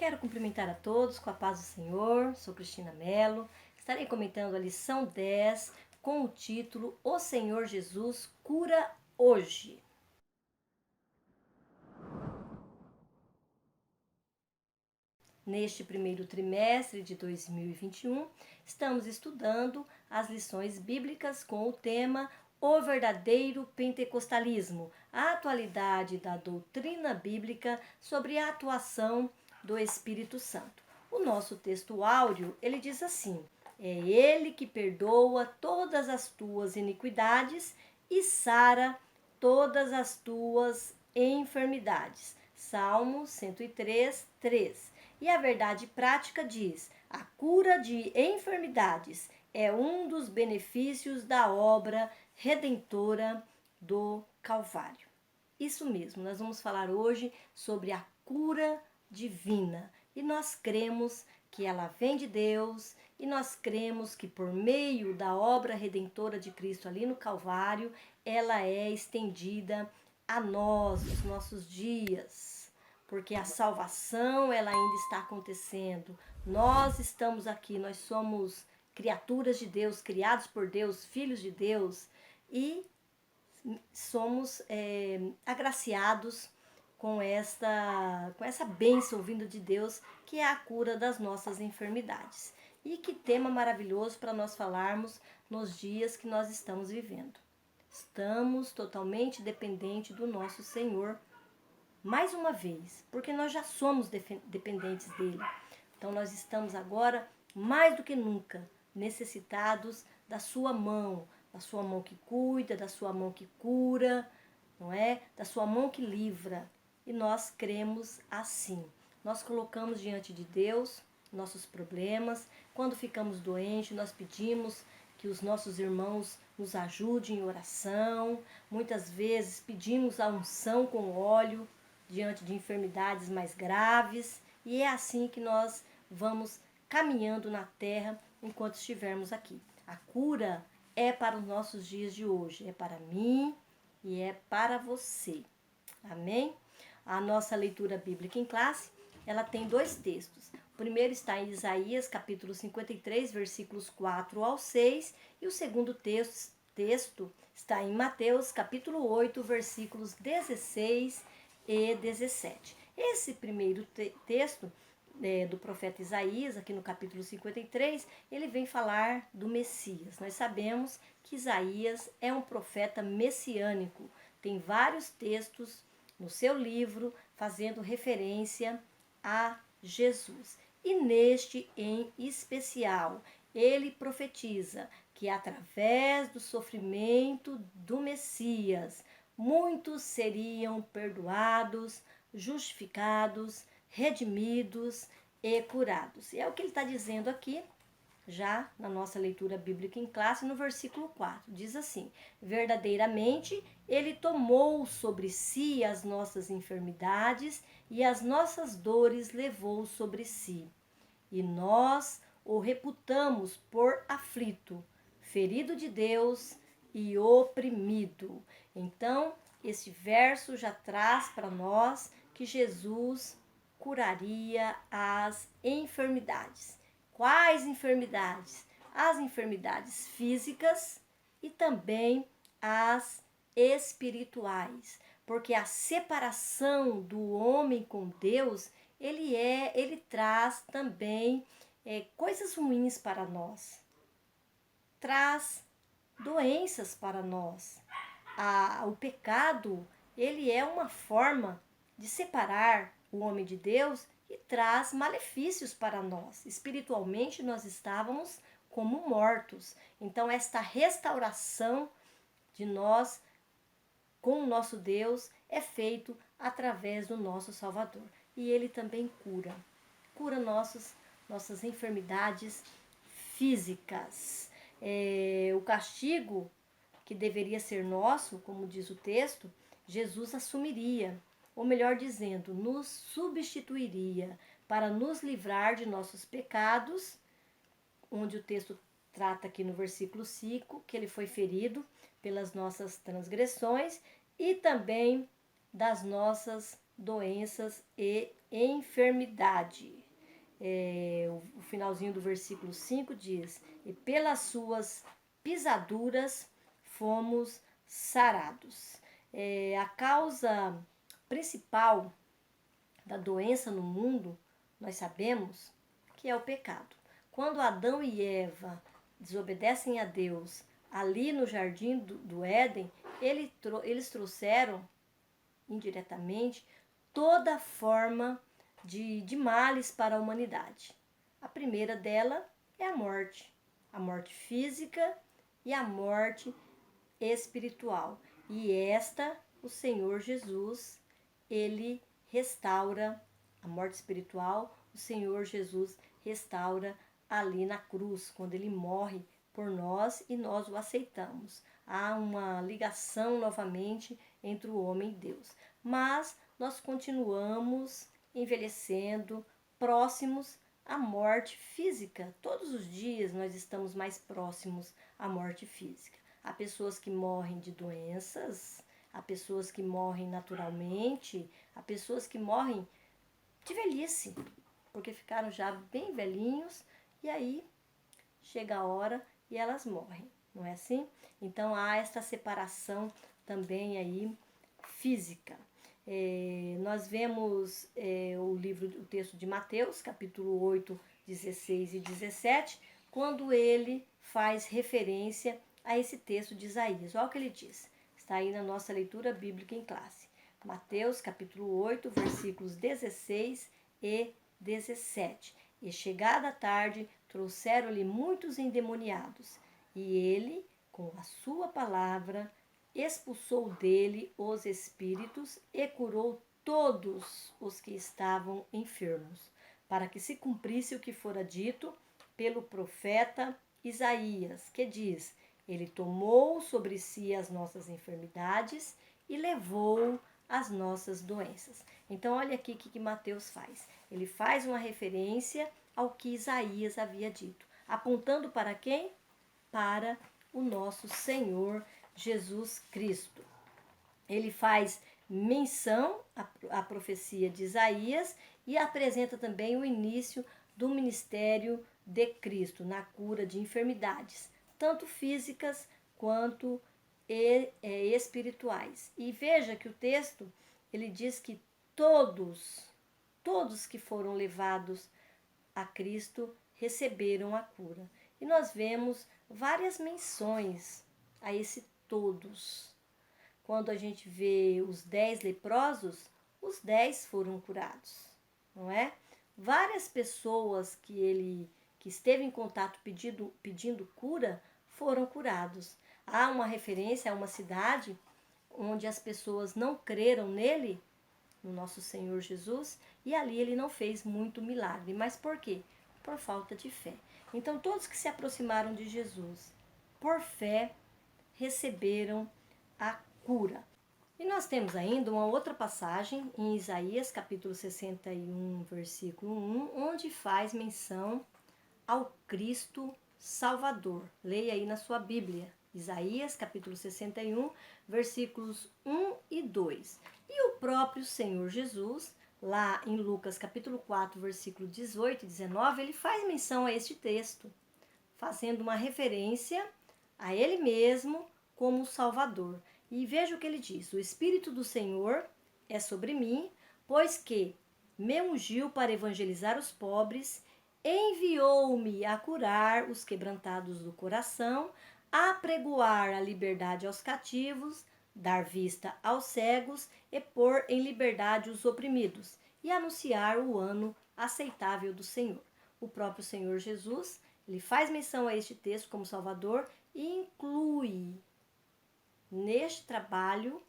Quero cumprimentar a todos com a paz do Senhor. Sou Cristina Mello. Estarei comentando a lição 10 com o título O Senhor Jesus cura hoje. Neste primeiro trimestre de 2021, estamos estudando as lições bíblicas com o tema O Verdadeiro Pentecostalismo, a atualidade da doutrina bíblica sobre a atuação do Espírito Santo. O nosso texto áureo, ele diz assim: é ele que perdoa todas as tuas iniquidades e sara todas as tuas enfermidades. Salmo 103, 3. E a verdade prática diz: a cura de enfermidades é um dos benefícios da obra redentora do Calvário. Isso mesmo, nós vamos falar hoje sobre a cura divina. E nós cremos que ela vem de Deus, e nós cremos que por meio da obra redentora de Cristo ali no Calvário, ela é estendida a nós, nos nossos dias. Porque a salvação, ela ainda está acontecendo. Nós estamos aqui, nós somos criaturas de Deus, criados por Deus, filhos de Deus, e somos agraciados com essa bênção vinda de Deus, que é a cura das nossas enfermidades. E que tema maravilhoso para nós falarmos nos dias que nós estamos vivendo. Estamos totalmente dependentes do nosso Senhor, mais uma vez, porque nós já somos dependentes dele. Então nós estamos agora, mais do que nunca, necessitados da sua mão que cuida, da sua mão que cura, não é? Da sua mão que livra. E nós cremos assim. Nós colocamos diante de Deus nossos problemas. Quando ficamos doentes, nós pedimos que os nossos irmãos nos ajudem em oração. Muitas vezes pedimos a unção com óleo diante de enfermidades mais graves. E é assim que nós vamos caminhando na terra enquanto estivermos aqui. A cura é para os nossos dias de hoje, é para mim e é para você. Amém? A nossa leitura bíblica em classe, ela tem dois textos. O primeiro está em Isaías, capítulo 53, versículos 4 ao 6, e o segundo texto está em Mateus, capítulo 8, versículos 16 e 17. Esse primeiro texto do profeta Isaías, aqui no capítulo 53, ele vem falar do Messias. Nós sabemos que Isaías é um profeta messiânico. Tem vários textos no seu livro fazendo referência a Jesus. E neste em especial, ele profetiza que através do sofrimento do Messias, muitos seriam perdoados, justificados, redimidos e curados. E é o que ele está dizendo aqui, já na nossa leitura bíblica em classe, no versículo 4. Diz assim: verdadeiramente ele tomou sobre si as nossas enfermidades e as nossas dores levou sobre si. E nós o reputamos por aflito, ferido de Deus e oprimido. Então, esse verso já traz para nós que Jesus curaria as enfermidades. Quais enfermidades? As enfermidades físicas e também as espirituais, porque a separação do homem com Deus, ele traz também coisas ruins para nós, traz doenças para nós. O pecado, ele é uma forma de separar o homem de Deus e traz malefícios para nós. Espiritualmente, nós estávamos como mortos. Então, esta restauração de nós com o nosso Deus é feito através do nosso Salvador. E ele também cura nossas enfermidades físicas. O castigo que deveria ser nosso, como diz o texto, Jesus assumiria, ou melhor dizendo, nos substituiria para nos livrar de nossos pecados, onde o texto trata aqui no versículo 5, que ele foi ferido pelas nossas transgressões e também das nossas doenças e enfermidade. O finalzinho do versículo 5 diz: e pelas suas pisaduras fomos sarados. A causa principal da doença no mundo, nós sabemos que é o pecado. Quando Adão e Eva desobedecem a Deus ali no jardim do Éden, eles trouxeram indiretamente toda forma de males para a humanidade. A primeira dela é a morte física e a morte espiritual. E esta, o Senhor Jesus, ele restaura a morte espiritual, o Senhor Jesus restaura ali na cruz, quando ele morre por nós e nós o aceitamos. Há uma ligação novamente entre o homem e Deus. Mas nós continuamos envelhecendo, próximos à morte física. Todos os dias nós estamos mais próximos à morte física. Há pessoas que morrem de doenças, há pessoas que morrem naturalmente, há pessoas que morrem de velhice, porque ficaram já bem velhinhos e aí chega a hora e elas morrem, não é assim? Então há esta separação também aí física. Nós vemos o texto de Mateus, capítulo 8, 16 e 17, quando ele faz referência a esse texto de Isaías. Olha o que ele diz, está aí na nossa leitura bíblica em classe. Mateus, capítulo 8, versículos 16 e 17. E chegada a tarde, trouxeram-lhe muitos endemoniados, e ele, com a sua palavra, expulsou dele os espíritos e curou todos os que estavam enfermos, para que se cumprisse o que fora dito pelo profeta Isaías, que diz: ele tomou sobre si as nossas enfermidades e levou as nossas doenças. Então, olha aqui o que Mateus faz. Ele faz uma referência ao que Isaías havia dito, apontando para quem? Para o nosso Senhor Jesus Cristo. Ele faz menção à profecia de Isaías e apresenta também o início do ministério de Cristo na cura de enfermidades, tanto físicas quanto espirituais. E veja que o texto ele diz que todos que foram levados a Cristo receberam a cura. E nós vemos várias menções a esse todos. Quando a gente vê os 10 leprosos, os 10 foram curados, não é? Várias pessoas que esteve em contato pedindo cura foram curados. Há uma referência a uma cidade onde as pessoas não creram nele, no nosso Senhor Jesus, e ali ele não fez muito milagre. Mas por quê? Por falta de fé. Então, todos que se aproximaram de Jesus por fé receberam a cura. E nós temos ainda uma outra passagem em Isaías, capítulo 61, versículo 1, onde faz menção ao Cristo Salvador. Leia aí na sua Bíblia, Isaías, capítulo 61, versículos 1 e 2. E o próprio Senhor Jesus, lá em Lucas, capítulo 4, versículo 18 e 19, ele faz menção a este texto, fazendo uma referência a ele mesmo como o Salvador. E veja o que ele diz: o Espírito do Senhor é sobre mim, pois que me ungiu para evangelizar os pobres, enviou-me a curar os quebrantados do coração, a apregoar a liberdade aos cativos, dar vista aos cegos e pôr em liberdade os oprimidos, e anunciar o ano aceitável do Senhor. O próprio Senhor Jesus, ele faz menção a este texto como Salvador e inclui neste trabalho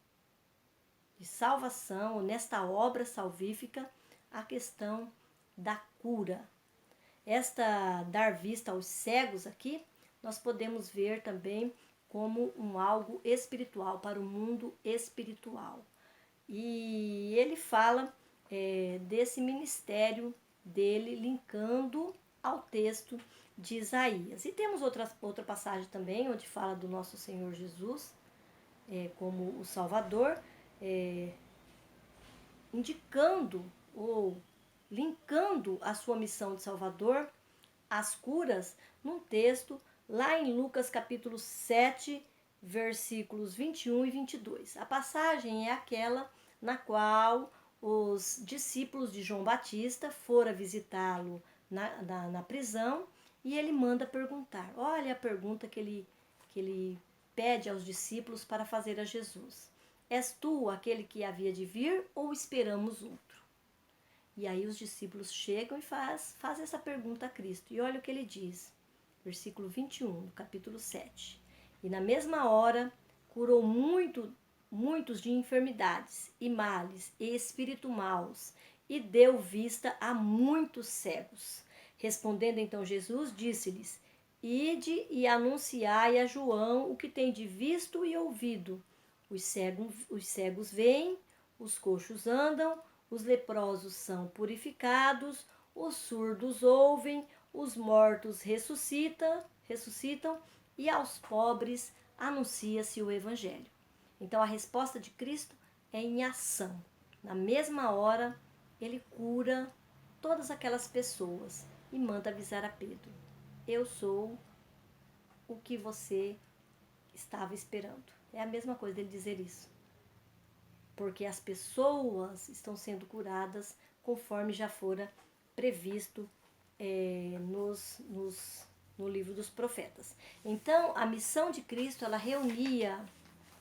de salvação, nesta obra salvífica, a questão da cura. Esta dar vista aos cegos aqui, nós podemos ver também como algo espiritual, para o mundo espiritual. E ele fala desse ministério dele, linkando ao texto de Isaías. E temos outra passagem também, onde fala do nosso Senhor Jesus como o Salvador, em indicando ou linkando a sua missão de Salvador às curas num texto lá em Lucas capítulo 7, versículos 21 e 22. A passagem é aquela na qual os discípulos de João Batista foram visitá-lo na prisão e ele manda perguntar. Olha a pergunta que ele pede aos discípulos para fazer a Jesus. És tu aquele que havia de vir ou esperamos outro? E aí os discípulos chegam e faz essa pergunta a Cristo. E olha o que ele diz, versículo 21, do capítulo 7. E na mesma hora curou muitos de enfermidades e males e espírito maus, e deu vista a muitos cegos. Respondendo então Jesus, disse-lhes: Ide e anunciai a João o que tendes visto e ouvido. Os cegos veem, os coxos andam, os leprosos são purificados, os surdos ouvem, os mortos ressuscitam e aos pobres anuncia-se o Evangelho. Então a resposta de Cristo é em ação. Na mesma hora, ele cura todas aquelas pessoas e manda avisar a Pedro: Eu sou o que você estava esperando. É a mesma coisa dele dizer isso. Porque as pessoas estão sendo curadas conforme já fora previsto no livro dos profetas. Então, a missão de Cristo, ela reunia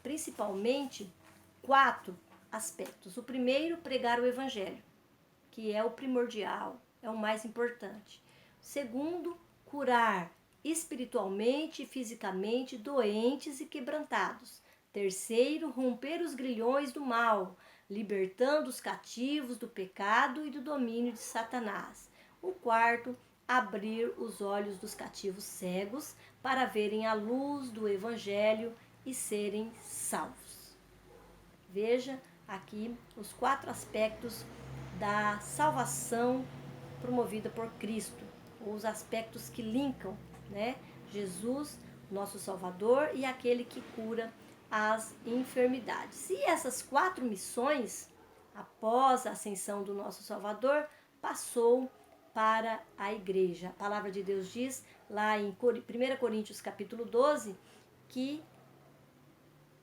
principalmente 4 aspectos. O primeiro, pregar o evangelho, que é o primordial, é o mais importante. O segundo, curar espiritualmente e fisicamente doentes e quebrantados. Terceiro, romper os grilhões do mal, libertando os cativos do pecado e do domínio de Satanás. O quarto, abrir os olhos dos cativos cegos para verem a luz do Evangelho e serem salvos. Veja aqui os 4 aspectos da salvação promovida por Cristo, os aspectos que linkam, né, Jesus, nosso Salvador, e aquele que cura as enfermidades. E essas 4 missões, após a ascensão do nosso Salvador, passou para a igreja. A palavra de Deus diz lá em 1 Coríntios capítulo 12 que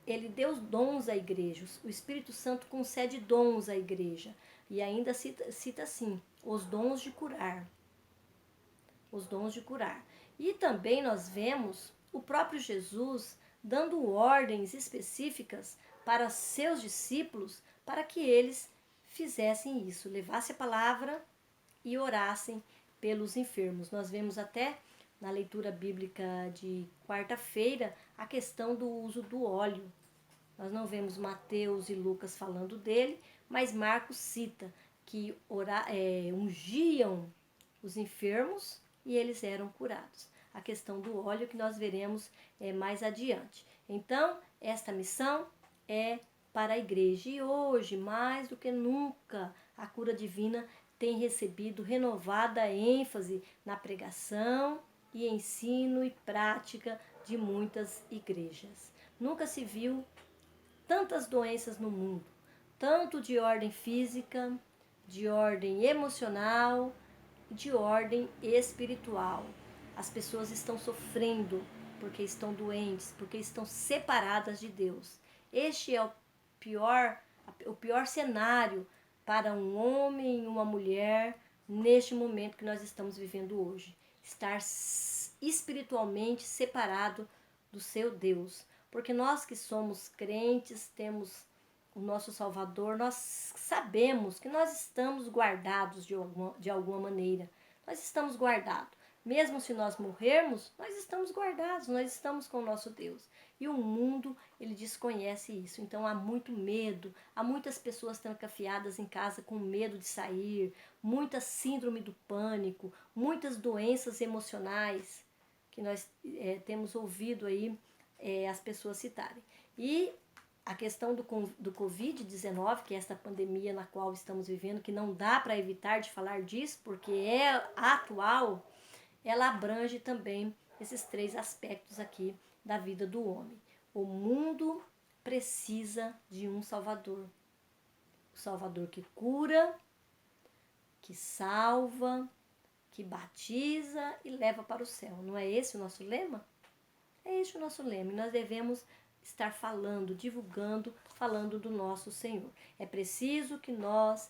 ele deu dons à igreja. O Espírito Santo concede dons à igreja. E ainda cita assim, os dons de curar. Os dons de curar. E também nós vemos o próprio Jesus dando ordens específicas para seus discípulos para que eles fizessem isso, levassem a palavra e orassem pelos enfermos. Nós vemos até na leitura bíblica de quarta-feira a questão do uso do óleo. Nós não vemos Mateus e Lucas falando dele, mas Marcos cita que ungiam os enfermos e eles eram curados. A questão do óleo que nós veremos mais adiante. Então, esta missão é para a igreja. E hoje, mais do que nunca, a cura divina tem recebido renovada ênfase na pregação e ensino e prática de muitas igrejas. Nunca se viu tantas doenças no mundo, tanto de ordem física, de ordem emocional, de ordem espiritual. As pessoas estão sofrendo porque estão doentes, porque estão separadas de Deus. Este é o pior cenário para um homem e uma mulher neste momento que nós estamos vivendo hoje. Estar espiritualmente separado do seu Deus. Porque nós que somos crentes, temos o nosso Salvador, nós sabemos que nós estamos guardados de alguma maneira. Nós estamos guardados. Mesmo se nós morrermos, nós estamos guardados, nós estamos com o nosso Deus. E o mundo, ele desconhece isso. Então há muito medo, há muitas pessoas trancafiadas em casa com medo de sair, muita síndrome do pânico, muitas doenças emocionais que nós temos ouvido aí as pessoas citarem. E a questão do Covid-19, que é esta pandemia na qual estamos vivendo, que não dá para evitar de falar disso, porque é atual, ela abrange também esses 3 aspectos aqui da vida do homem. O mundo precisa de um Salvador. o Salvador que cura, que salva, que batiza e leva para o céu. Não é esse o nosso lema? É esse o nosso lema. E nós devemos estar falando, divulgando, falando do nosso Senhor. É preciso que nós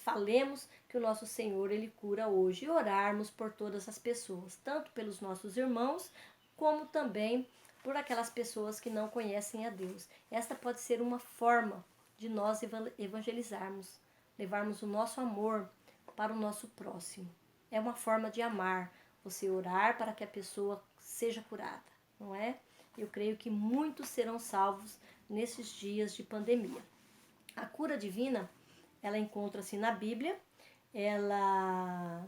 falemos que o nosso Senhor, Ele cura hoje, e orarmos por todas as pessoas, tanto pelos nossos irmãos, como também por aquelas pessoas que não conhecem a Deus. Esta pode ser uma forma de nós evangelizarmos, levarmos o nosso amor para o nosso próximo. É uma forma de amar, você orar para que a pessoa seja curada, não é? Eu creio que muitos serão salvos nesses dias de pandemia. A cura divina, ela encontra-se na Bíblia, ela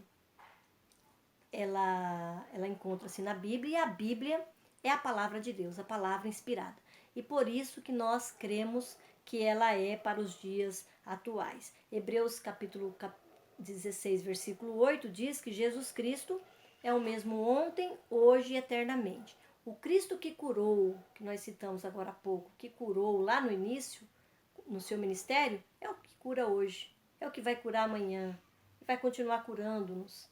encontra-se na Bíblia, e a Bíblia é a palavra de Deus, a palavra inspirada. E por isso que nós cremos que ela é para os dias atuais. Hebreus capítulo 16, versículo 8 diz que Jesus Cristo é o mesmo ontem, hoje e eternamente. O Cristo que curou, que nós citamos agora há pouco, que curou lá no início, no seu ministério, é o que cura hoje, é o que vai curar amanhã, e vai continuar curando-nos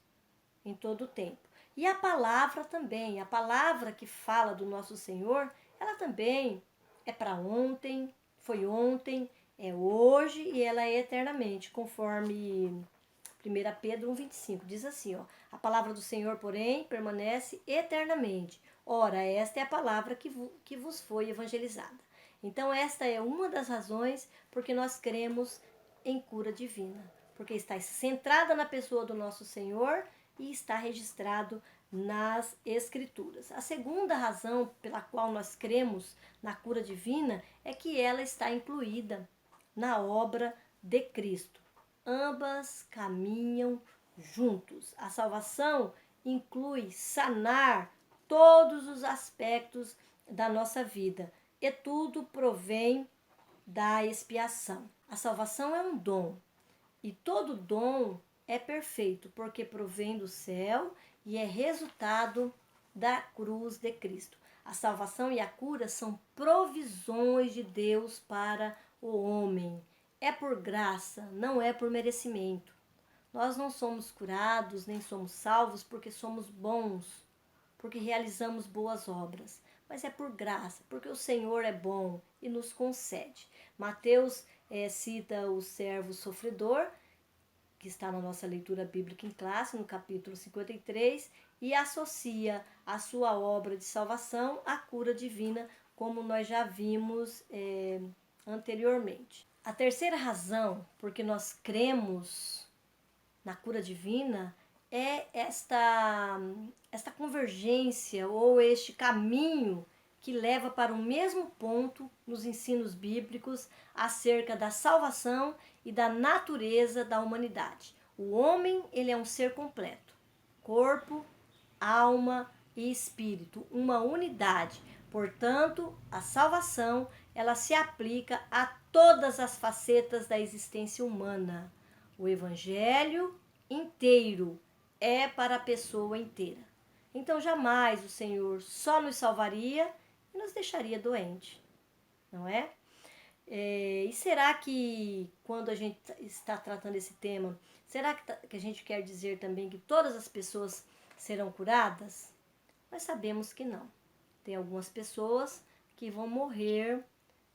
em todo o tempo. E a palavra também, a palavra que fala do nosso Senhor, ela também é para ontem, foi ontem, é hoje e ela é eternamente, conforme 1 Pedro 1,25, diz assim, ó, a palavra do Senhor, porém, permanece eternamente. Ora, esta é a palavra que vos foi evangelizada. Então, esta é uma das razões porque nós cremos em cura divina, porque está centrada na pessoa do nosso Senhor e está registrado nas Escrituras. A segunda razão pela qual nós cremos na cura divina é que ela está incluída na obra de Cristo. Ambas caminham juntos. A salvação inclui sanar todos os aspectos da nossa vida e tudo provém da expiação. A salvação é um dom e todo dom é perfeito porque provém do céu e é resultado da cruz de Cristo. A salvação e a cura são provisões de Deus para o homem. É por graça, não é por merecimento. Nós não somos curados, nem somos salvos porque somos bons, porque realizamos boas obras. Mas é por graça, porque o Senhor é bom e nos concede. Mateus cita o servo sofredor, que está na nossa leitura bíblica em classe, no capítulo 53, e associa a sua obra de salvação à cura divina, como nós já vimos anteriormente. A terceira razão porque nós cremos na cura divina é esta convergência ou este caminho que leva para o mesmo ponto nos ensinos bíblicos acerca da salvação e da natureza da humanidade. O homem, ele é um ser completo, corpo, alma e espírito, uma unidade. Portanto, a salvação, ela se aplica a todas as facetas da existência humana. O evangelho inteiro é para a pessoa inteira. Então, jamais o Senhor só nos salvaria e nos deixaria doente, não é? E será que, quando a gente está tratando esse tema, será que a gente quer dizer também que todas as pessoas serão curadas? Nós sabemos que não. Tem algumas pessoas que vão morrer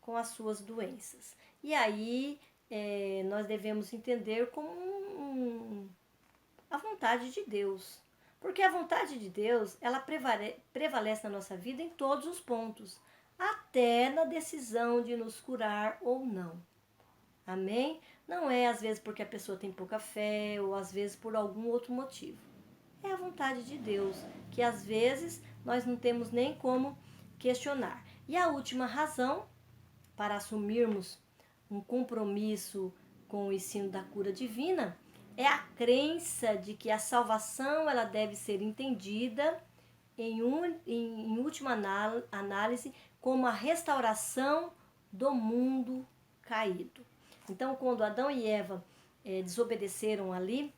com as suas doenças. E aí nós devemos entender como a vontade de Deus. Porque a vontade de Deus, ela prevalece na nossa vida em todos os pontos, até na decisão de nos curar ou não. Amém? Não é às vezes porque a pessoa tem pouca fé ou às vezes por algum outro motivo. É a vontade de Deus, que às vezes nós não temos nem como questionar. E a última razão para assumirmos um compromisso com o ensino da cura divina é a crença de que a salvação ela deve ser entendida em última análise como a restauração do mundo caído. Então, quando Adão e Eva desobedeceram ali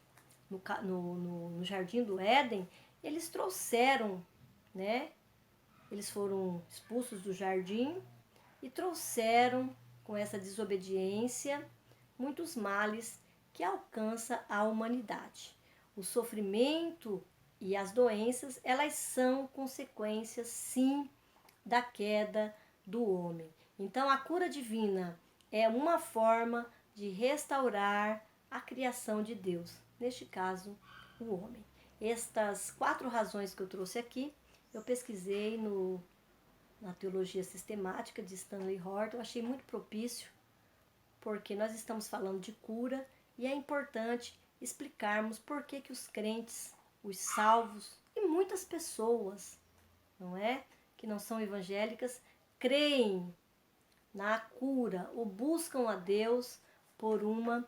no jardim do Éden, eles trouxeram, né? Eles foram expulsos do jardim e trouxeram com essa desobediência, muitos males que alcança a humanidade. O sofrimento e as doenças, elas são consequências, sim, da queda do homem. Então, a cura divina é uma forma de restaurar a criação de Deus, neste caso, o homem. Estas 4 razões que eu trouxe aqui, eu pesquisei na Teologia Sistemática de Stanley Horton, achei muito propício, porque nós estamos falando de cura e é importante explicarmos por que os crentes, os salvos e muitas pessoas, não é, que não são evangélicas, creem na cura ou buscam a Deus por uma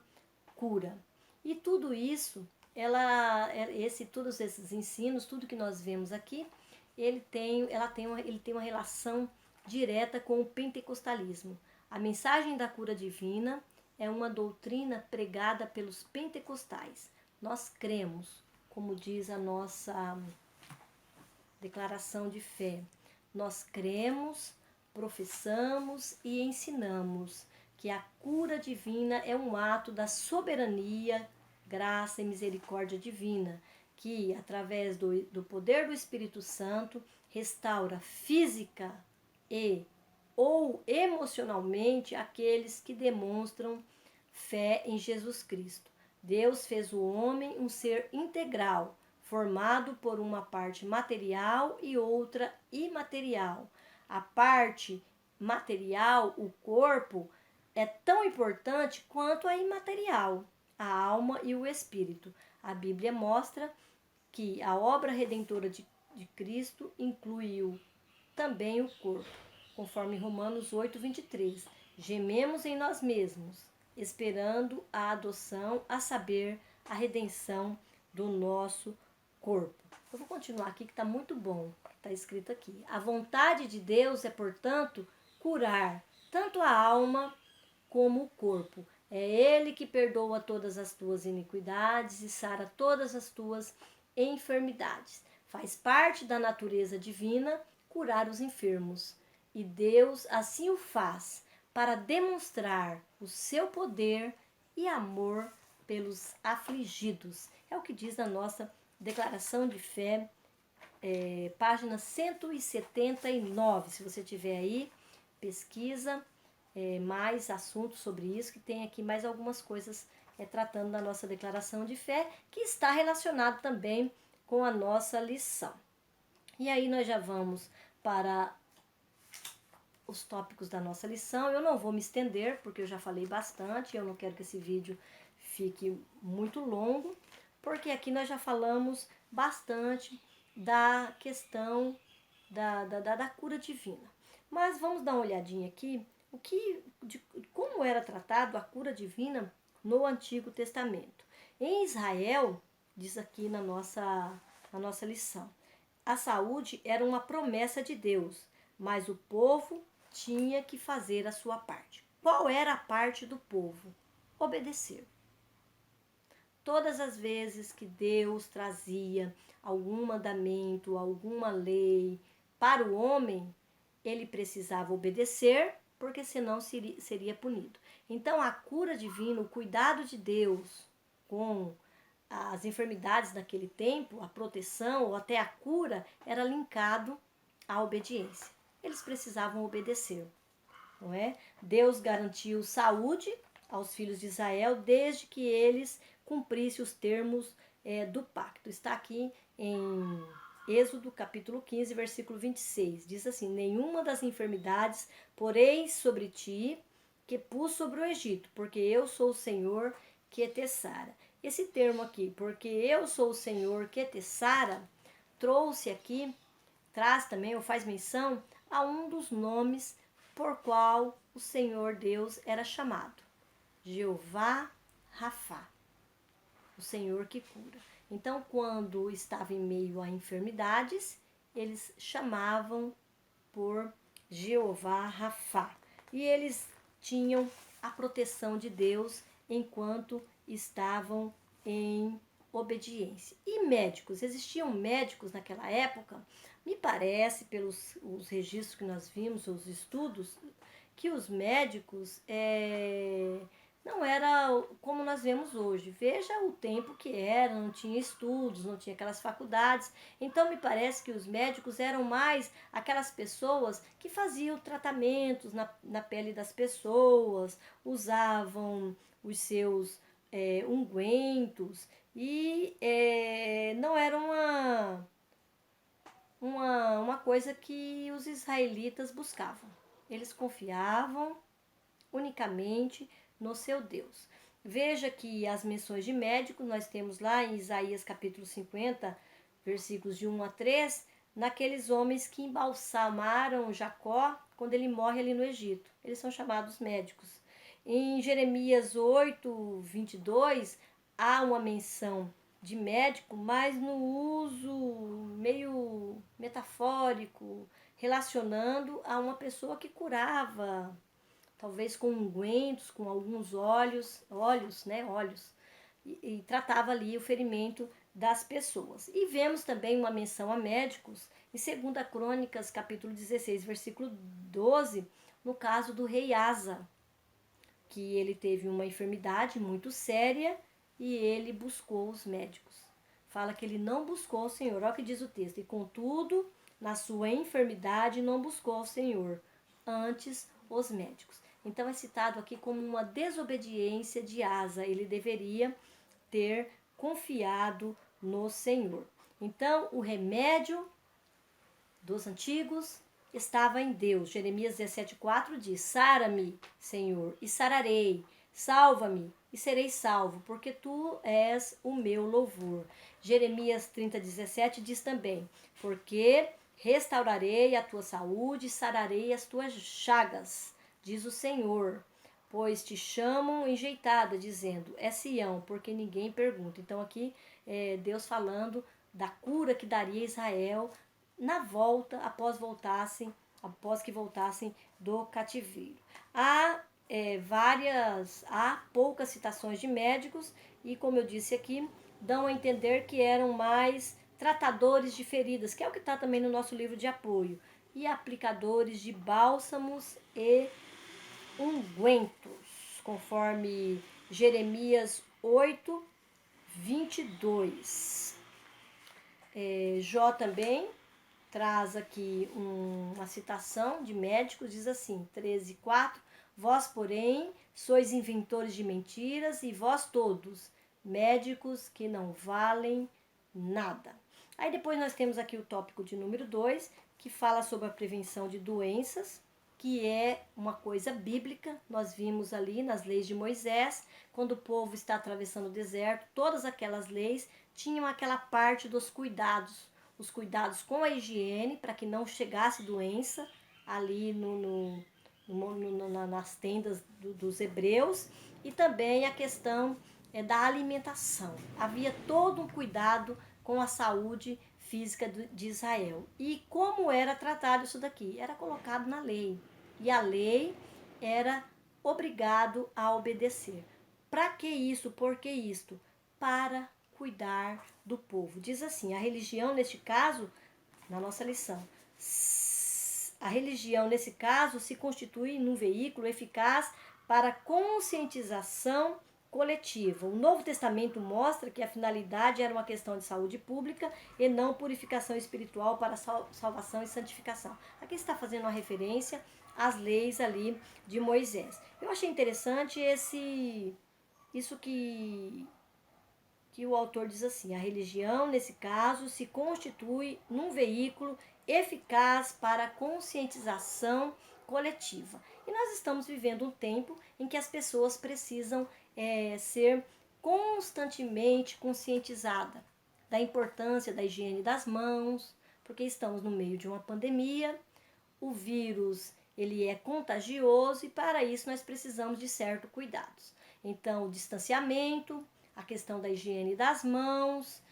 cura. E tudo isso, todos esses ensinos, tudo que nós vemos aqui, ele tem uma relação direta com o pentecostalismo. A mensagem da cura divina é uma doutrina pregada pelos pentecostais. Nós cremos, como diz a nossa declaração de fé, nós cremos, professamos e ensinamos que a cura divina é um ato da soberania, graça e misericórdia divina, que, através do poder do Espírito Santo, restaura física e ou emocionalmente aqueles que demonstram fé em Jesus Cristo. Deus fez o homem um ser integral, formado por uma parte material e outra imaterial. A parte material, o corpo, é tão importante quanto a imaterial, a alma e o espírito. A Bíblia mostra que a obra redentora de Cristo incluiu também o corpo, conforme Romanos 8:23. Gememos em nós mesmos, esperando a adoção, a saber, a redenção do nosso corpo. Eu vou continuar aqui que está muito bom, está escrito aqui. A vontade de Deus é, portanto, curar tanto a alma como o corpo. É Ele que perdoa todas as tuas iniquidades e sara todas as tuas enfermidades. Faz parte da natureza divina curar os enfermos. E Deus assim o faz para demonstrar o seu poder e amor pelos afligidos. É o que diz a nossa declaração de fé, página 179. Se você tiver aí, pesquisa mais assuntos sobre isso, que tem aqui mais algumas coisas tratando da nossa declaração de fé, que está relacionado também com a nossa lição. E aí nós já vamos para os tópicos da nossa lição. Eu não vou me estender, porque eu já falei bastante, eu não quero que esse vídeo fique muito longo, porque aqui nós já falamos bastante da questão da cura divina. Mas vamos dar uma olhadinha aqui como era tratado a cura divina no Antigo Testamento. Em Israel, diz aqui na nossa lição, a saúde era uma promessa de Deus, mas o povo tinha que fazer a sua parte. Qual era a parte do povo? Obedecer. Todas as vezes que Deus trazia algum mandamento, alguma lei para o homem, ele precisava obedecer, porque senão seria punido. Então, a cura divina, o cuidado de Deus com as enfermidades daquele tempo, a proteção ou até a cura, era linkado à obediência. Eles precisavam obedecer, não é? Deus garantiu saúde aos filhos de Israel desde que eles cumprissem os termos do pacto. Está aqui em Êxodo capítulo 15, versículo 26. Diz assim: nenhuma das enfermidades porei sobre ti que pus sobre o Egito, porque eu sou o Senhor que te sara. Esse termo aqui, porque eu sou o Senhor que te sara, traz também, ou faz menção a um dos nomes por qual o Senhor Deus era chamado. Jeová Rafá, o Senhor que cura. Então, quando estava em meio a enfermidades, eles chamavam por Jeová Rafá. E eles tinham a proteção de Deus enquanto estavam em obediência. E médicos? Existiam médicos naquela época? Me parece, pelos os registros que nós vimos, os estudos, que os médicos não era como nós vemos hoje. Veja o tempo que era, não tinha estudos, não tinha aquelas faculdades. Então me parece que os médicos eram mais aquelas pessoas que faziam tratamentos na pele das pessoas, usavam os seus ungüentos e não era uma coisa que os israelitas buscavam. Eles confiavam unicamente no seu Deus. Veja que as menções de médicos nós temos lá em Isaías capítulo 50, versículos de 1 a 3, naqueles homens que embalsamaram Jacó quando ele morre ali no Egito. Eles são chamados médicos. Em Jeremias 8, 22, há uma menção de médico, mas no uso meio metafórico, relacionando a uma pessoa que curava, talvez com ungüentos, com alguns óleos, e tratava ali o ferimento das pessoas. E vemos também uma menção a médicos em 2 Crônicas, capítulo 16, versículo 12, no caso do rei Asa, que ele teve uma enfermidade muito séria e ele buscou os médicos. Fala que ele não buscou o Senhor, olha o que diz o texto. E contudo, na sua enfermidade, não buscou o Senhor, antes os médicos. Então é citado aqui como uma desobediência de Asa. Ele deveria ter confiado no Senhor. Então, o remédio dos antigos estava em Deus. Jeremias 17,4 diz: Sara-me, Senhor, e sararei. Salva-me, e serei salvo, porque tu és o meu louvor. Jeremias 30,17 diz também: porque restaurarei a tua saúde e sararei as tuas chagas, diz o Senhor. Pois te chamam enjeitada, dizendo, é Sião, porque ninguém pergunta. Então aqui Deus falando da cura que daria a Israel na volta, após que voltassem do cativeiro. Há poucas citações de médicos e, como eu disse aqui, dão a entender que eram mais tratadores de feridas, que é o que está também no nosso livro de apoio, e aplicadores de bálsamos e ungüentos, conforme Jeremias 8, 22. Jó também traz aqui uma citação de médicos, diz assim, 13:4, vós, porém, sois inventores de mentiras, e vós todos, médicos que não valem nada. Aí depois nós temos aqui o tópico de número 2, que fala sobre a prevenção de doenças, que é uma coisa bíblica. Nós vimos ali nas leis de Moisés, quando o povo está atravessando o deserto, todas aquelas leis tinham aquela parte dos cuidados, os cuidados com a higiene, para que não chegasse doença ali nas tendas dos hebreus, e também a questão da alimentação. Havia todo um cuidado com a saúde física de Israel. E como era tratado isso daqui? Era colocado na lei. E a lei era obrigado a obedecer. Para que isso? Por que isto? Para cuidar do povo. Diz assim, a religião neste caso, na nossa lição, a religião nesse caso se constitui num veículo eficaz para a conscientização coletiva. O Novo Testamento mostra que a finalidade era uma questão de saúde pública e não purificação espiritual para salvação e santificação. Aqui está fazendo uma referência às leis ali de Moisés. Eu achei interessante isso que o autor diz assim, a religião, nesse caso, se constitui num veículo eficaz para a conscientização coletiva. E nós estamos vivendo um tempo em que as pessoas precisam ser constantemente conscientizadas da importância da higiene das mãos, porque estamos no meio de uma pandemia, o vírus ele é contagioso e para isso nós precisamos de certos cuidados. Então, o distanciamento, a questão da higiene das mãos,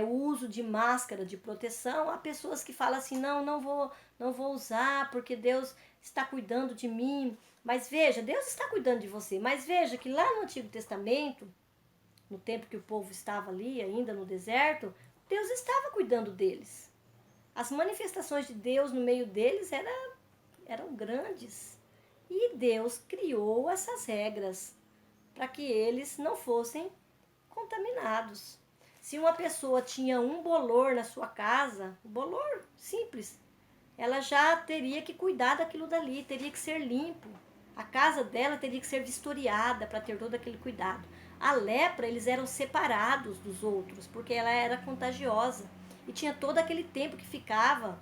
o uso de máscara de proteção. Há pessoas que falam assim, não vou usar porque Deus está cuidando de mim. Mas veja, Deus está cuidando de você. Mas veja que lá no Antigo Testamento, no tempo que o povo estava ali ainda no deserto, Deus estava cuidando deles. As manifestações de Deus no meio deles eram grandes. E Deus criou essas regras para que eles não fossem contaminados. Se uma pessoa tinha um bolor na sua casa, um bolor simples, ela já teria que cuidar daquilo dali, teria que ser limpo. A casa dela teria que ser vistoriada para ter todo aquele cuidado. A lepra, eles eram separados dos outros, porque ela era contagiosa. E tinha todo aquele tempo que ficava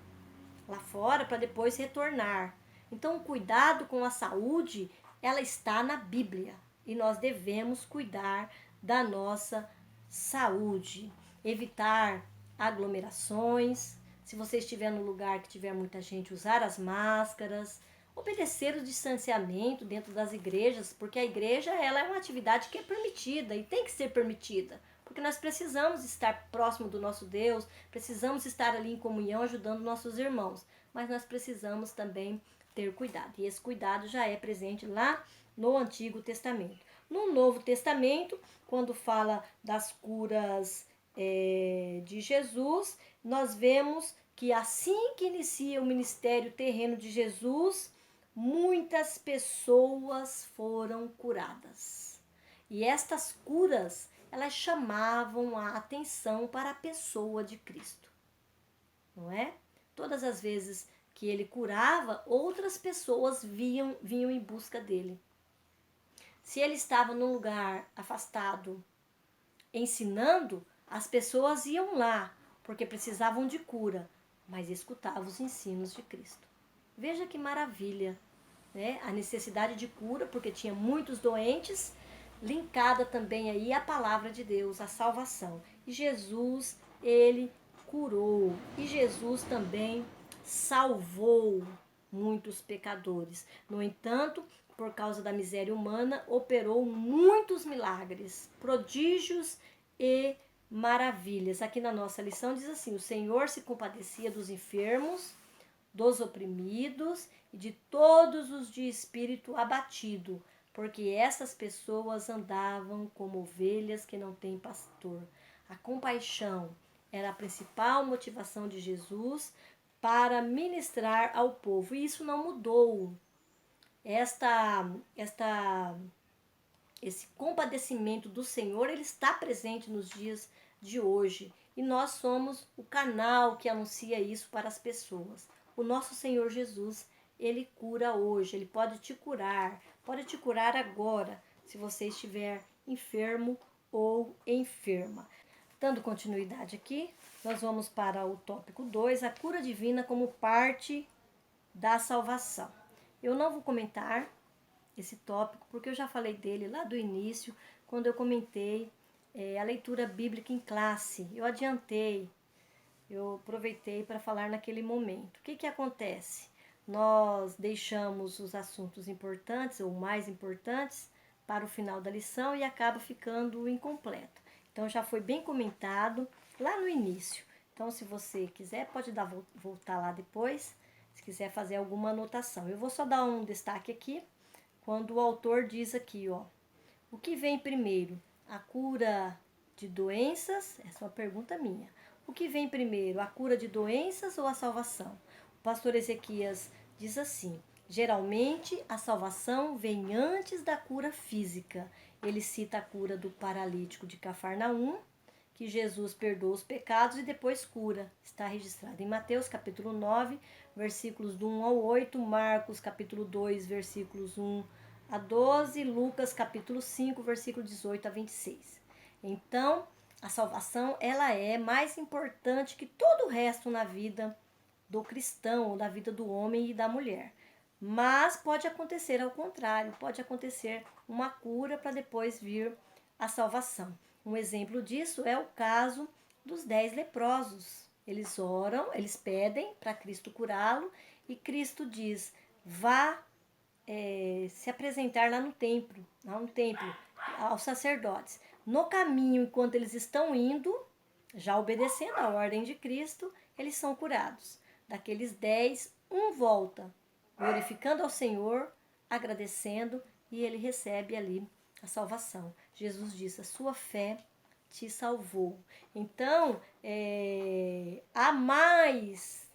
lá fora para depois retornar. Então, o cuidado com a saúde, ela está na Bíblia. E nós devemos cuidar da nossa saúde. Evitar aglomerações. Se você estiver no lugar que tiver muita gente, usar as máscaras. Obedecer o distanciamento dentro das igrejas, porque a igreja ela é uma atividade que é permitida e tem que ser permitida. Porque nós precisamos estar próximo do nosso Deus, precisamos estar ali em comunhão ajudando nossos irmãos. Mas nós precisamos também ter cuidado. E esse cuidado já é presente lá no Antigo Testamento. No Novo Testamento, quando fala das curas de Jesus, nós vemos que assim que inicia o ministério terreno de Jesus, muitas pessoas foram curadas. E estas curas, elas chamavam a atenção para a pessoa de Cristo. Não é? Todas as vezes que ele curava, outras pessoas vinham em busca dele. Se ele estava num lugar afastado, ensinando, as pessoas iam lá, porque precisavam de cura, mas escutavam os ensinos de Cristo. Veja que maravilha, né? A necessidade de cura, porque tinha muitos doentes, linkada também aí a palavra de Deus, a salvação. E Jesus, ele curou. E Jesus também salvou muitos pecadores. No entanto, por causa da miséria humana, operou muitos milagres, prodígios e maravilhas. Aqui na nossa lição diz assim: o Senhor se compadecia dos enfermos, dos oprimidos e de todos os de espírito abatido, porque essas pessoas andavam como ovelhas que não têm pastor. A compaixão era a principal motivação de Jesus para ministrar ao povo, e isso não mudou. Esse compadecimento do Senhor, ele está presente nos dias de hoje, e nós somos o canal que anuncia isso para as pessoas. O nosso Senhor Jesus, ele cura hoje, ele pode te curar agora, se você estiver enfermo ou enferma. Dando continuidade aqui, nós vamos para o tópico 2, a cura divina como parte da salvação. Eu não vou comentar esse tópico, porque eu já falei dele lá do início, quando eu comentei a leitura bíblica em classe. Eu adiantei, eu aproveitei para falar naquele momento. O que acontece? Nós deixamos os assuntos importantes, ou mais importantes, para o final da lição e acaba ficando incompleto. Então, já foi bem comentado lá no início. Então, se você quiser, pode voltar lá depois, se quiser fazer alguma anotação. Eu vou só dar um destaque aqui, quando o autor diz aqui, ó, o que vem primeiro? A cura de doenças? Essa é uma pergunta minha. O que vem primeiro, a cura de doenças ou a salvação? O pastor Ezequias diz assim: geralmente a salvação vem antes da cura física. Ele cita a cura do paralítico de Cafarnaum, que Jesus perdoa os pecados e depois cura. Está registrado em Mateus capítulo 9, versículos do 1 ao 8, Marcos capítulo 2, versículos 1 a 12, Lucas capítulo 5, versículo 18 a 26. Então, a salvação, ela é mais importante que todo o resto na vida do cristão, da vida do homem e da mulher. Mas pode acontecer ao contrário, pode acontecer uma cura para depois vir a salvação. Um exemplo disso é o caso dos 10 leprosos. Eles oram, eles pedem para Cristo curá-lo e Cristo diz: vá se apresentar lá no templo, aos sacerdotes. No caminho, enquanto eles estão indo, já obedecendo a ordem de Cristo, eles são curados. Daqueles 10, um volta, glorificando ao Senhor, agradecendo, e ele recebe ali a salvação. Jesus diz: a sua fé te salvou. Então, há mais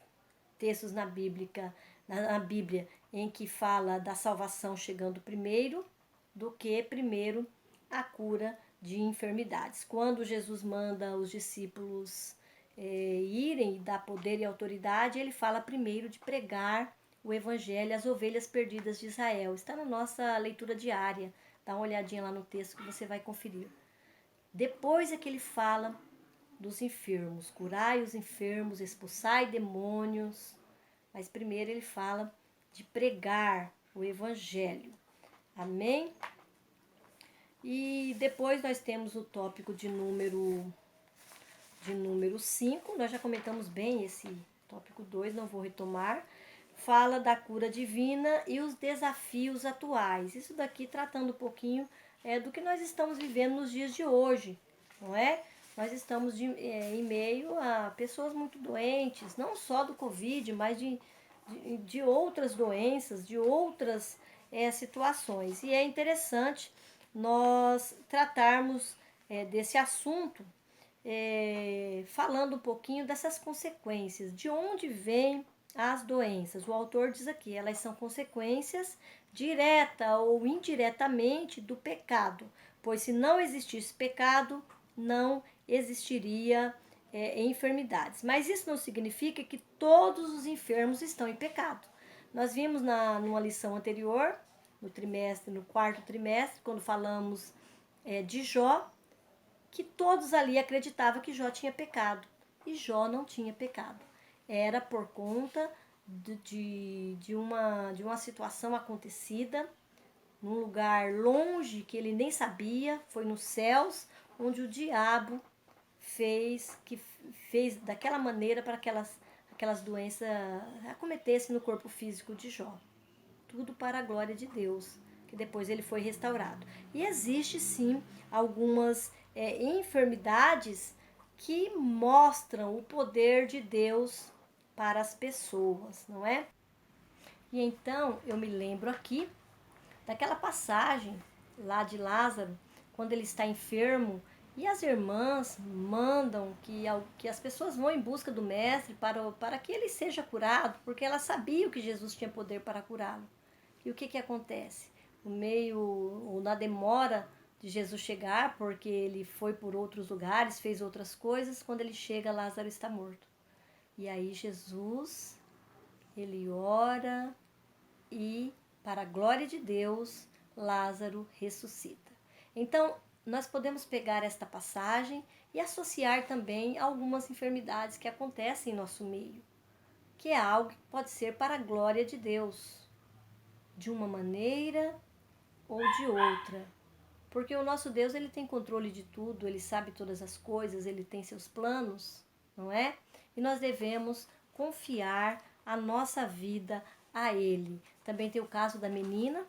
textos na Bíblia na Bíblia em que fala da salvação chegando primeiro do que primeiro a cura de enfermidades. Quando Jesus manda os discípulos irem e dar poder e autoridade, ele fala primeiro de pregar o evangelho às ovelhas perdidas de Israel. Está na nossa leitura diária. Dá uma olhadinha lá no texto que você vai conferir. Depois é que ele fala dos enfermos, curai os enfermos, expulsai demônios. Mas primeiro ele fala de pregar o evangelho. Amém? E depois nós temos o tópico de número 5. Nós já comentamos bem esse tópico 2, não vou retomar. Fala da cura divina e os desafios atuais. Isso daqui tratando um pouquinho do que nós estamos vivendo nos dias de hoje, não é? Nós estamos em meio a pessoas muito doentes, não só do Covid, mas de outras doenças, de outras situações. E é interessante nós tratarmos desse assunto, falando um pouquinho dessas consequências, de onde vêm as doenças. O autor diz aqui, elas são consequências direta ou indiretamente do pecado, pois se não existisse pecado, não existiria enfermidades. Mas isso não significa que todos os enfermos estão em pecado. Nós vimos numa lição anterior, no quarto trimestre, quando falamos de Jó, que todos ali acreditavam que Jó tinha pecado. E Jó não tinha pecado. Era por conta de uma situação acontecida num lugar longe que ele nem sabia, foi nos céus, onde o diabo fez daquela maneira para aquelas doenças acometessem no corpo físico de Jó. Tudo para a glória de Deus, que depois ele foi restaurado. E existe sim algumas enfermidades que mostram o poder de Deus para as pessoas, não é? E então eu me lembro aqui daquela passagem lá de Lázaro, quando ele está enfermo, e as irmãs mandam que as pessoas vão em busca do mestre para que ele seja curado, porque elas sabiam que Jesus tinha poder para curá-lo. E o que acontece? Ou na demora de Jesus chegar, porque ele foi por outros lugares, fez outras coisas, quando ele chega, Lázaro está morto. E aí Jesus, ele ora e, para a glória de Deus, Lázaro ressuscita. Então, nós podemos pegar esta passagem e associar também algumas enfermidades que acontecem em nosso meio, que é algo que pode ser para a glória de Deus, de uma maneira ou de outra. Porque o nosso Deus, ele tem controle de tudo, ele sabe todas as coisas, ele tem seus planos, não é? E nós devemos confiar a nossa vida a ele. Também tem o caso da menina,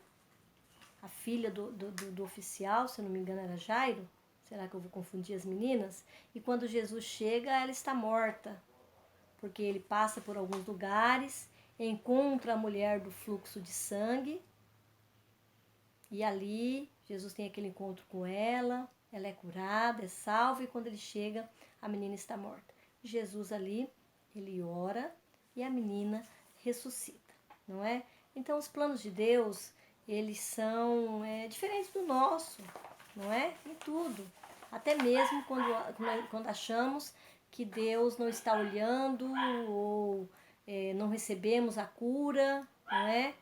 a filha do oficial, se eu não me engano era Jairo. Será que eu vou confundir as meninas? E quando Jesus chega, ela está morta, porque ele passa por alguns lugares, encontra a mulher do fluxo de sangue, e ali Jesus tem aquele encontro com ela é curada, é salva, e quando ele chega, a menina está morta. Jesus ali, ele ora e a menina ressuscita, não é? Então os planos de Deus, eles são diferentes do nosso, não é? Em tudo. Até mesmo quando achamos que Deus não está olhando ou não recebemos a cura, não é?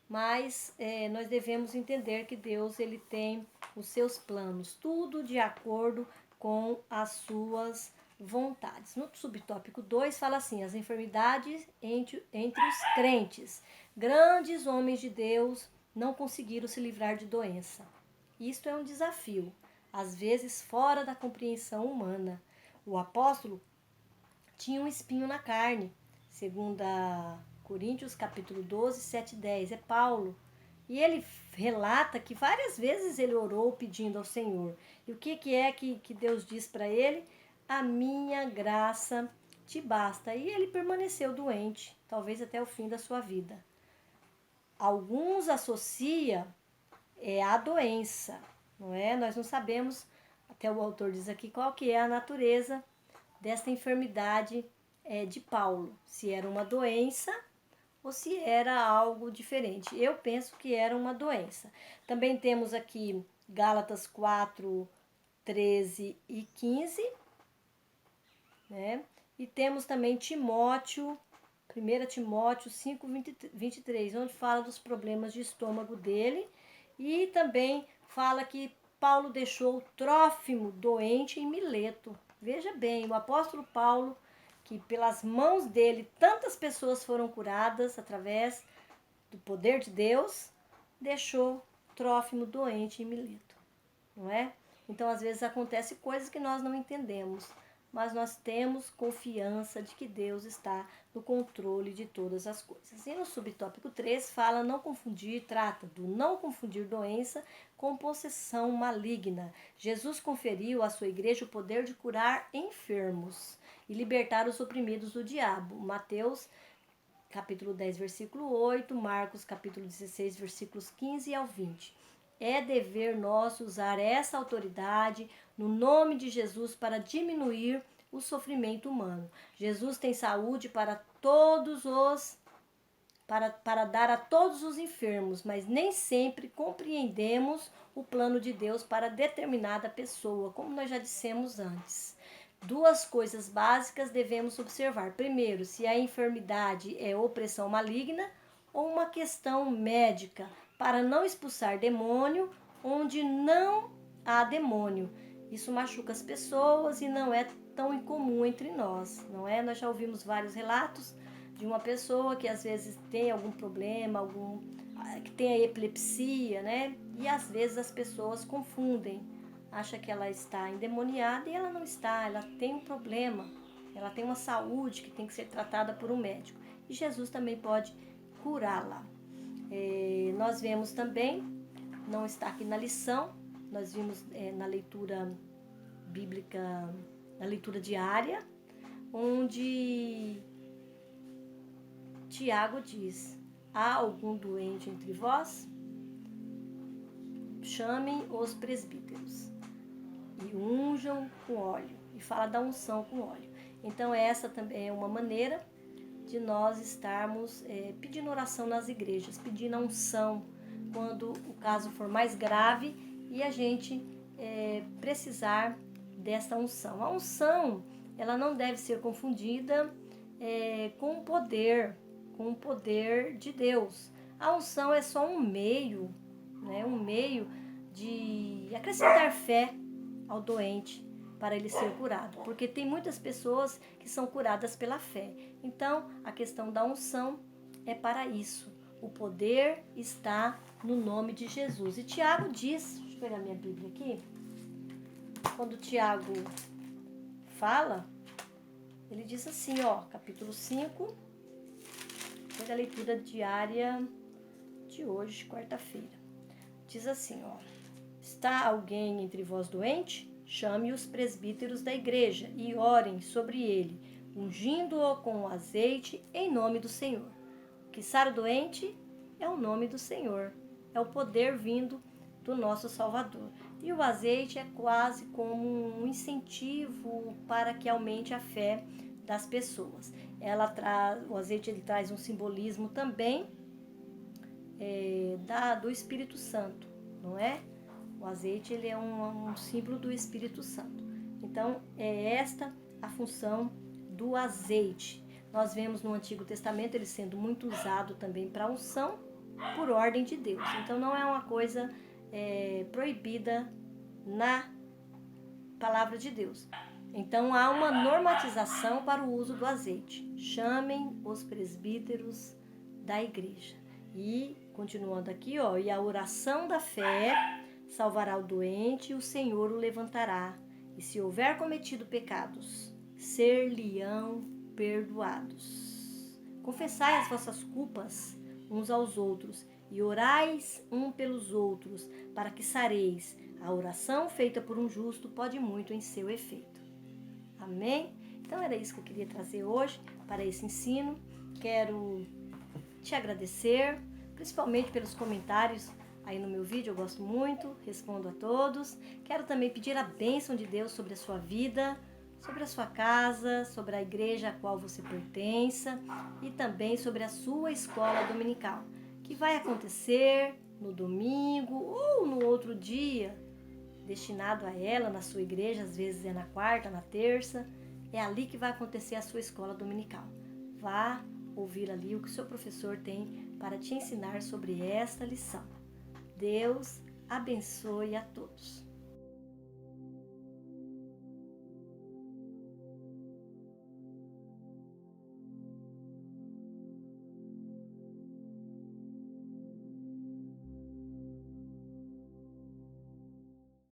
Mas nós devemos entender que Deus, ele tem os seus planos, tudo de acordo com as suas vontades. No subtópico 2 fala assim, as enfermidades entre os crentes. Grandes homens de Deus não conseguiram se livrar de doença. Isto é um desafio, às vezes fora da compreensão humana. O apóstolo tinha um espinho na carne, segundo Coríntios capítulo 12, 7 e 10, é Paulo. E ele relata que várias vezes ele orou pedindo ao Senhor. E o que é que Deus diz para ele? A minha graça te basta. E ele permaneceu doente, talvez até o fim da sua vida. Alguns associam a doença, não é? Nós não sabemos, até o autor diz aqui, qual que é a natureza desta enfermidade de Paulo. Se era uma doença ou se era algo diferente. Eu penso que era uma doença. Também temos aqui Gálatas 4, 13 e 15, né? E temos também Timóteo, 1 Timóteo 5, 23, onde fala dos problemas de estômago dele. E também fala que Paulo deixou Trófimo doente em Mileto. Veja bem, o apóstolo Paulo, que pelas mãos dele tantas pessoas foram curadas através do poder de Deus, deixou Trófimo doente em Mileto, não é? Então, às vezes acontece coisas que nós não entendemos, mas nós temos confiança de que Deus está no controle de todas as coisas. E no subtópico 3 fala não confundir, trata do não confundir doença com possessão maligna. Jesus conferiu à sua igreja o poder de curar enfermos e libertar os oprimidos do diabo. Mateus capítulo 10, versículo 8, Marcos capítulo 16, versículos 15 ao 20. É dever nosso usar essa autoridade no nome de Jesus para diminuir o sofrimento humano. Jesus tem saúde para todos os para dar a todos os enfermos, mas nem sempre compreendemos o plano de Deus para determinada pessoa, como nós já dissemos antes. Duas coisas básicas devemos observar. Primeiro, se a enfermidade é opressão maligna ou uma questão médica, para não expulsar demônio onde não há demônio. Isso machuca as pessoas e não é tão incomum entre nós, não é? Nós já ouvimos vários relatos de uma pessoa que às vezes tem algum problema, que tem a epilepsia, né? E às vezes as pessoas confundem, acha que ela está endemoniada e ela não está, ela tem um problema, ela tem uma saúde que tem que ser tratada por um médico. E Jesus também pode curá-la. Nós vemos também, não está aqui na lição, nós vimos na leitura bíblica, na leitura diária, onde Tiago diz: há algum doente entre vós? Chamem os presbíteros e unjam com óleo. E fala da unção com óleo. Então essa também é uma maneira de nós estarmos pedindo oração nas igrejas, pedindo a unção quando o caso for mais grave e a gente precisar dessa unção. A unção, ela não deve ser confundida com o poder de Deus. A unção é só um meio, né? Um meio de acrescentar fé ao doente para ele ser curado, porque tem muitas pessoas que são curadas pela fé. Então, a questão da unção é para isso. O poder está no nome de Jesus. E Tiago diz, deixa eu pegar minha Bíblia aqui, quando Tiago fala, ele diz assim, ó, capítulo 5, da leitura diária de hoje, quarta-feira. Diz assim, ó: está alguém entre vós doente? Chame os presbíteros da igreja e orem sobre ele, ungindo-o com azeite em nome do Senhor. O que sara o doente é o nome do Senhor, é o poder vindo do nosso Salvador. E o azeite é quase como um incentivo para que aumente a fé das pessoas. O azeite ele traz um simbolismo também do Espírito Santo, não é? O azeite ele é um símbolo do Espírito Santo. Então, é esta a função do azeite. Nós vemos no Antigo Testamento ele sendo muito usado também para unção por ordem de Deus. Então, não é uma coisa proibida na palavra de Deus. Então, há uma normatização para o uso do azeite. Chamem os presbíteros da igreja. E, continuando aqui, ó, e a oração da fé salvará o doente e o Senhor o levantará. E se houver cometido pecados, ser-lhe-ão perdoados. Confessai as vossas culpas uns aos outros e orais um pelos outros, para que sareis. A oração feita por um justo pode muito em seu efeito. Amém? Então era isso que eu queria trazer hoje para esse ensino. Quero te agradecer, principalmente pelos comentários aí no meu vídeo, eu gosto muito, respondo a todos. Quero também pedir a bênção de Deus sobre a sua vida, sobre a sua casa, sobre a igreja a qual você pertença e também sobre a sua escola dominical, que vai acontecer no domingo ou no outro dia, destinado a ela na sua igreja, às vezes é na quarta, na terça. É ali que vai acontecer a sua escola dominical. Vá ouvir ali o que o seu professor tem para te ensinar sobre esta lição. Deus abençoe a todos.